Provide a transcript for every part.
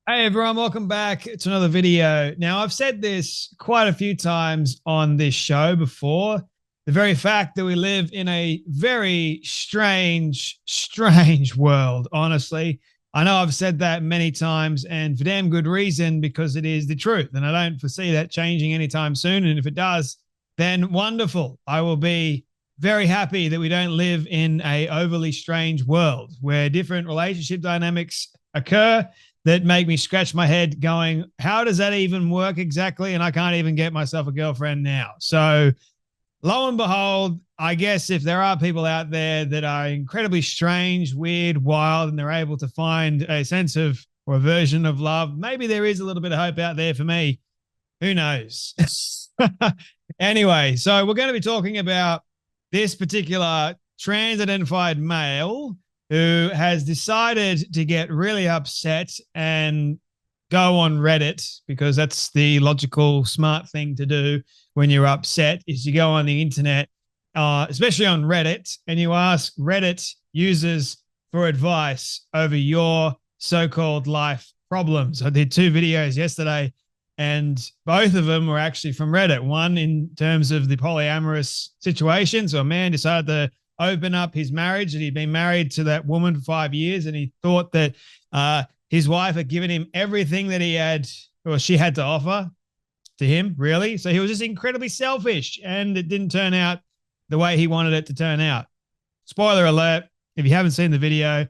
Hey everyone, welcome back to another video. Now, I've said this quite a few times on this show before. The very fact that we live in a very strange world, honestly. I know I've said that many times and for damn good reason because it is the truth. And I don't foresee that changing anytime soon. And if it does, then wonderful. I will be very happy that we don't live in a overly strange world where different relationship dynamics occur that make me scratch my head going, how does that even work exactly? And I can't even get myself a girlfriend now. So lo and behold, I guess if there are people out there that are incredibly strange, weird, wild, and they're able to find a sense of or a version of love, maybe there is a little bit of hope out there for me. Who knows? Anyway, so we're going to be talking about this particular trans identified male who has decided to get really upset and go on Reddit because that's the logical, smart thing to do when you're upset is you go on the internet, especially on Reddit, and you ask Reddit users for advice over your so-called life problems. I did two videos yesterday, and both of them were actually from Reddit. One in terms of the polyamorous situation. So a man decided to open up his marriage, and he'd been married to that woman for 5 years, and he thought that his wife had given him everything that he had or she had to offer to him, really. So he was just incredibly selfish, and it didn't turn out the way he wanted it to turn out. Spoiler alert, if you haven't seen the video,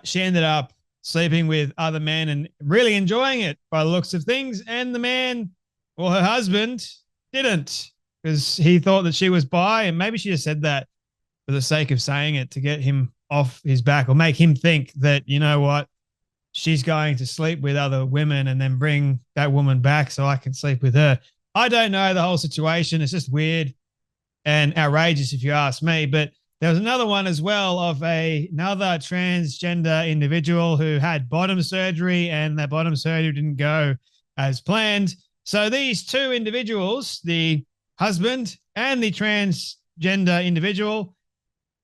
she ended up sleeping with other men and really enjoying it by the looks of things, and the man or her husband didn't because he thought that she was bi, and maybe she just said that for the sake of saying it to get him off his back or make him think that, you know what, she's going to sleep with other women and then bring that woman back so I can sleep with her. I don't know the whole situation. It's just weird and outrageous if you ask me. But there was another one as well of another transgender individual who had bottom surgery, and that bottom surgery didn't go as planned. So these two individuals, the husband and the transgender individual,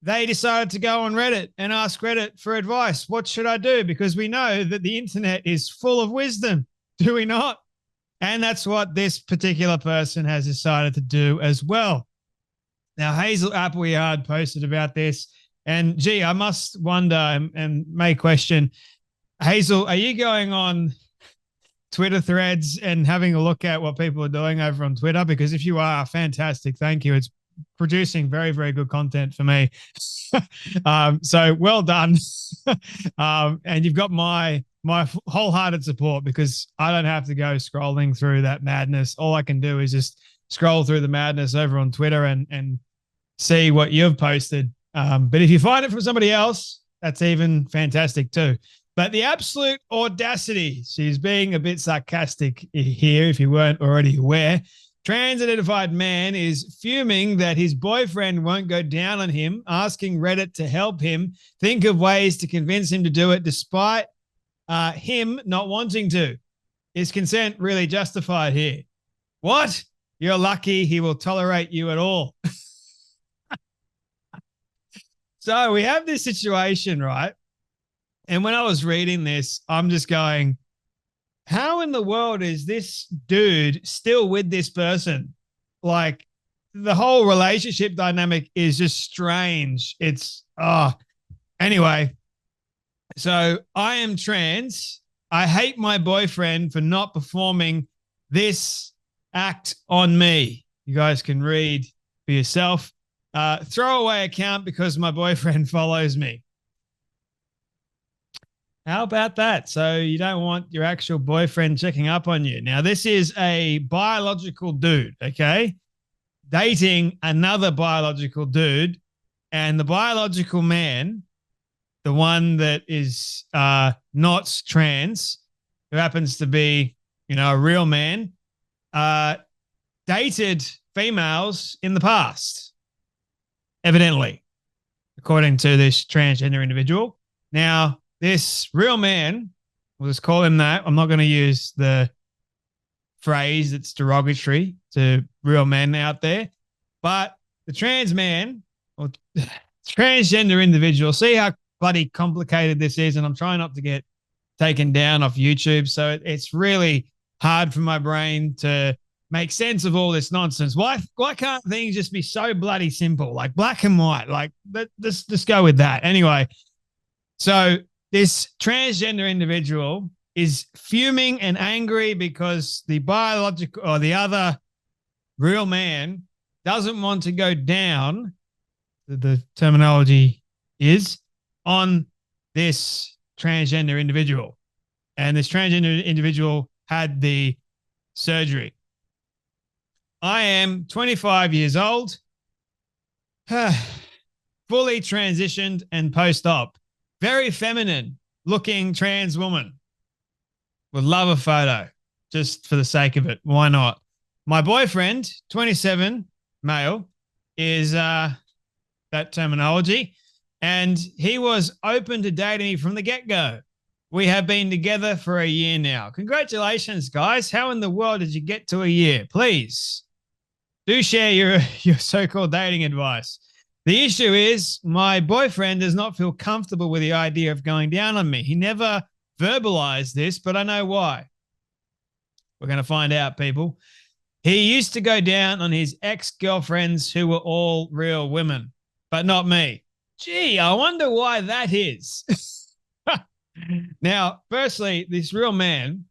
they decided to go on Reddit and ask Reddit for advice. What should I do? Because we know that the internet is full of wisdom, do we not? And that's what this particular person has decided to do as well. Now, Hazel Appleyard posted about this, and gee, I must wonder and may question, Hazel, are you going on Twitter threads and having a look at what people are doing over on Twitter? Because if you are, fantastic. Thank you. It's producing very, very good content for me. So well done. And you've got my wholehearted support because I don't have to go scrolling through that madness. All I can do is just scroll through the madness over on Twitter and see what you've posted. But if you find it from somebody else, that's even fantastic too. But the absolute audacity, she's being a bit sarcastic here if you weren't already aware. Trans-identified man is fuming that his boyfriend won't go down on him, asking Reddit to help him think of ways to convince him to do it despite him not wanting to. Is consent really justified here? What? You're lucky he will tolerate you at all. So we have this situation, right? And when I was reading this, I'm just going, how in the world is this dude still with this person? Like, the whole relationship dynamic is just strange. It's, anyway. So I am trans. I hate my boyfriend for not performing this act on me. You guys can read for yourself. Throwaway account because my boyfriend follows me. How about that? So you don't want your actual boyfriend checking up on you. Now, this is a biological dude, okay? Dating another biological dude, and the biological man, the one that is not trans, who happens to be, a real man, dated females in the past, evidently, according to this transgender individual. Now, this real man, we'll just call him that. I'm not going to use the phrase that's derogatory to real men out there, but the trans man or transgender individual, see how bloody complicated this is, and I'm trying not to get taken down off YouTube. So it's really hard for my brain to make sense of all this nonsense. Why can't things just be so bloody simple, like black and white? Like, let's just go with that. Anyway, so this transgender individual is fuming and angry because the biological or the other real man doesn't want to go down, the terminology is, on this transgender individual. And this transgender individual had the surgery. I am 25 years old, fully transitioned and post-op. Very feminine looking trans woman. Would love a photo just for the sake of it. Why not? My boyfriend, 27, male, is that terminology. And he was open to dating me from the get-go. We have been together for a year now. Congratulations, guys. How in the world did you get to a year? Please do share your so-called dating advice. The issue is my boyfriend does not feel comfortable with the idea of going down on me. He never verbalized this, but I know why. We're going to find out, people. He used to go down on his ex-girlfriends who were all real women, but not me. Gee, I wonder why that is. Now, firstly, this real man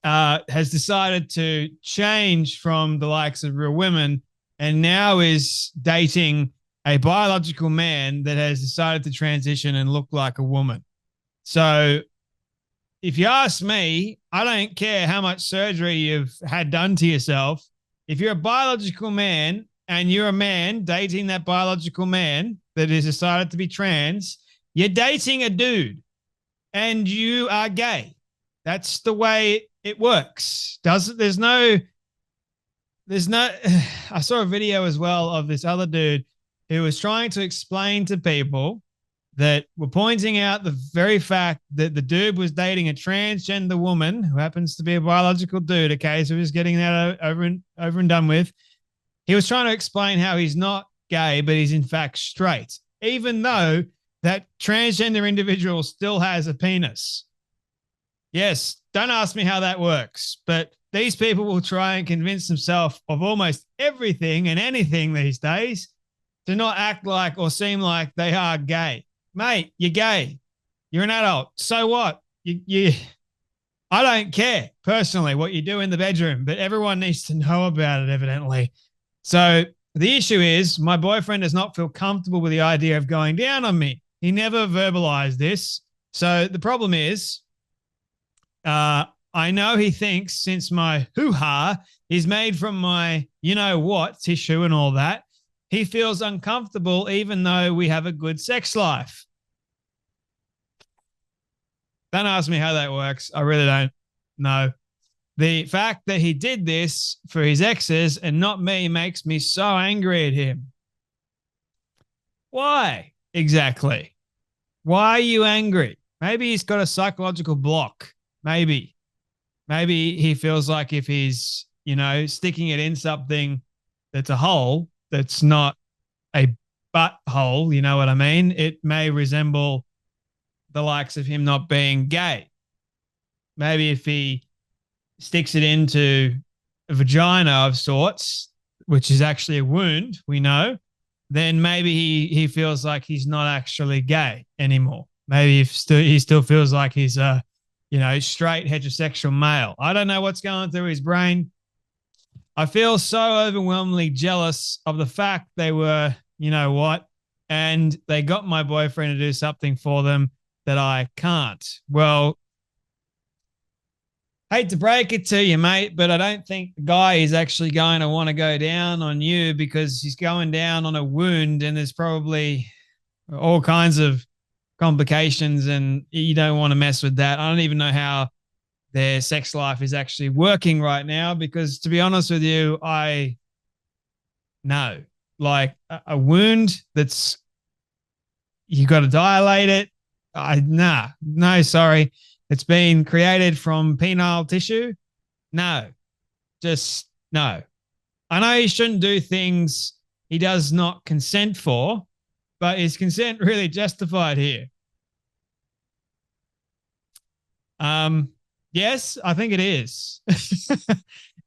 has decided to change from the likes of real women and now is dating a biological man that has decided to transition and look like a woman. So if you ask me, I don't care how much surgery you've had done to yourself. If you're a biological man and you're a man dating that biological man that has decided to be trans, you're dating a dude and you are gay. That's the way it works. There's no, I saw a video as well of this other dude who was trying to explain to people that were pointing out the very fact that the dude was dating a transgender woman who happens to be a biological dude. Okay, so he's getting that over and done with. He was trying to explain how he's not gay, but he's in fact straight, even though that transgender individual still has a penis. Yes, don't ask me how that works, but these people will try and convince themselves of almost everything and anything these days to not act like or seem like they are gay. Mate, you're gay. You're an adult. So what? I don't care personally what you do in the bedroom, but everyone needs to know about it, evidently. So the issue is my boyfriend does not feel comfortable with the idea of going down on me. He never verbalized this. So the problem is, I know he thinks since my hoo-ha is made from my you-know-what tissue and all that, he feels uncomfortable even though we have a good sex life. Don't ask me how that works. I really don't know. The fact that he did this for his exes and not me makes me so angry at him. Why exactly? Why are you angry? Maybe he's got a psychological block. Maybe he feels like if he's, sticking it in something that's a hole, that's not a butthole, you know what I mean? It may resemble the likes of him not being gay. Maybe if he sticks it into a vagina of sorts, which is actually a wound, we know, then maybe he feels like he's not actually gay anymore. Maybe he still feels like he's a, straight heterosexual male. I don't know what's going through his brain. I feel so overwhelmingly jealous of the fact they were, and they got my boyfriend to do something for them that I can't. Well, hate to break it to you, mate, but I don't think the guy is actually going to want to go down on you because he's going down on a wound and there's probably all kinds of complications and you don't want to mess with that. I don't even know how their sex life is actually working right now because, to be honest with you, I know. Like a wound that's you got to dilate it. No, sorry. It's been created from penile tissue. No, just no. I know he shouldn't do things he does not consent for, but is consent really justified here? Yes, I think it is.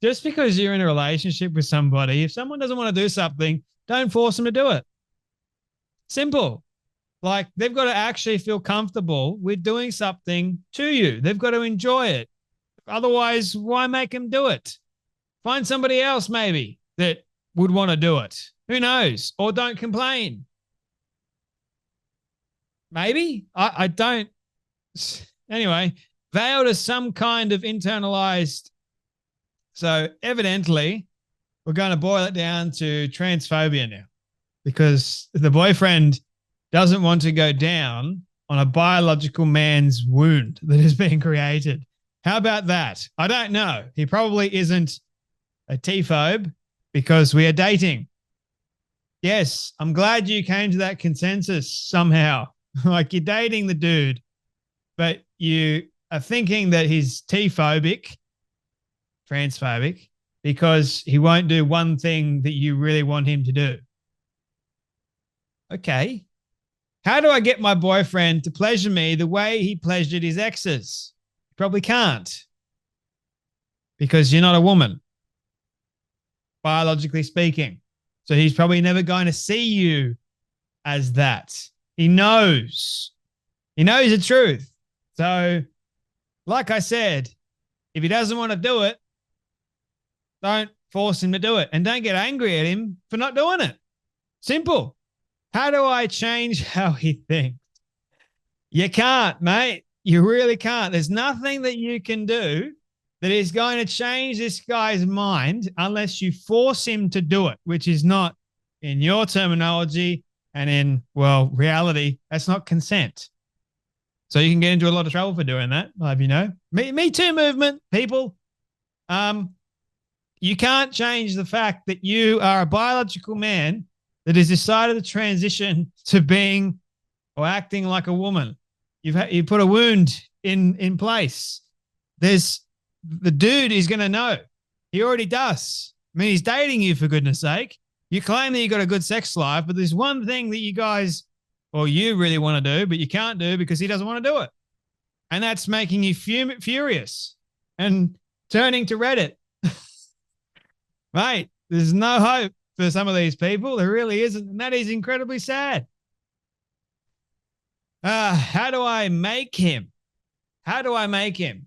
Just because you're in a relationship with somebody, if someone doesn't want to do something, don't force them to do it. Simple. Like they've got to actually feel comfortable with doing something to you. They've got to enjoy it. Otherwise, why make them do it? Find somebody else maybe that would want to do it. Who knows? Or don't complain. Maybe. I don't. Anyway, veiled as some kind of internalized. So evidently, we're going to boil it down to transphobia now because the boyfriend doesn't want to go down on a biological man's wound that has been created. How about that? I don't know. He probably isn't a T-phobe because we are dating. Yes, I'm glad you came to that consensus somehow. Like you're dating the dude, but you are thinking that he's T-phobic, transphobic, because he won't do one thing that you really want him to do. Okay. How do I get my boyfriend to pleasure me the way he pleasured his exes? You probably can't because you're not a woman, biologically speaking. So he's probably never going to see you as that. He knows. He knows the truth. So, like I said, if he doesn't want to do it, don't force him to do it. And don't get angry at him for not doing it. Simple. How do I change how he thinks? You can't, mate. You really can't. There's nothing that you can do that is going to change this guy's mind unless you force him to do it, which is not, in your terminology and in, well, reality, that's not consent. So you can get into a lot of trouble for doing that. I'll have you know. Me Too movement, people. You can't change the fact that you are a biological man that has decided to transition to being or acting like a woman. You put a wound in place. The dude is going to know. He already does. I mean, he's dating you, for goodness sake. You claim that you got a good sex life, but there's one thing that you guys, or you really want to do, but you can't do because he doesn't want to do it. And that's making you furious and turning to Reddit. Mate, there's no hope for some of these people. There really isn't. And that is incredibly sad. How do I make him? How do I make him?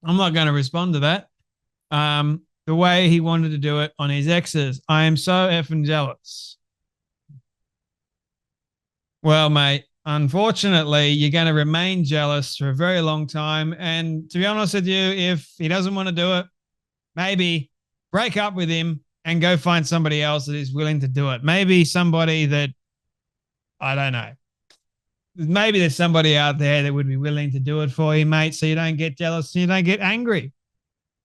I'm not going to respond to that. The way he wanted to do it on his exes. I am so effing jealous. Well, mate, unfortunately, you're going to remain jealous for a very long time. And to be honest with you, if he doesn't want to do it, maybe break up with him and go find somebody else that is willing to do it. Maybe somebody that, I don't know. Maybe there's somebody out there that would be willing to do it for you, mate, so you don't get jealous and you don't get angry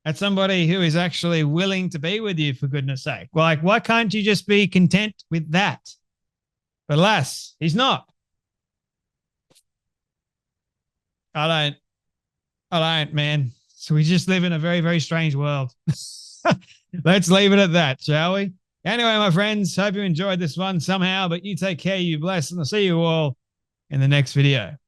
at somebody who is actually willing to be with you, for goodness sake. Like, why can't you just be content with that? But alas, he's not. I don't, man. So we just live in a very, very strange world. Let's leave it at that, shall we? Anyway, my friends, hope you enjoyed this one somehow, but you take care, you bless, and I'll see you all in the next video.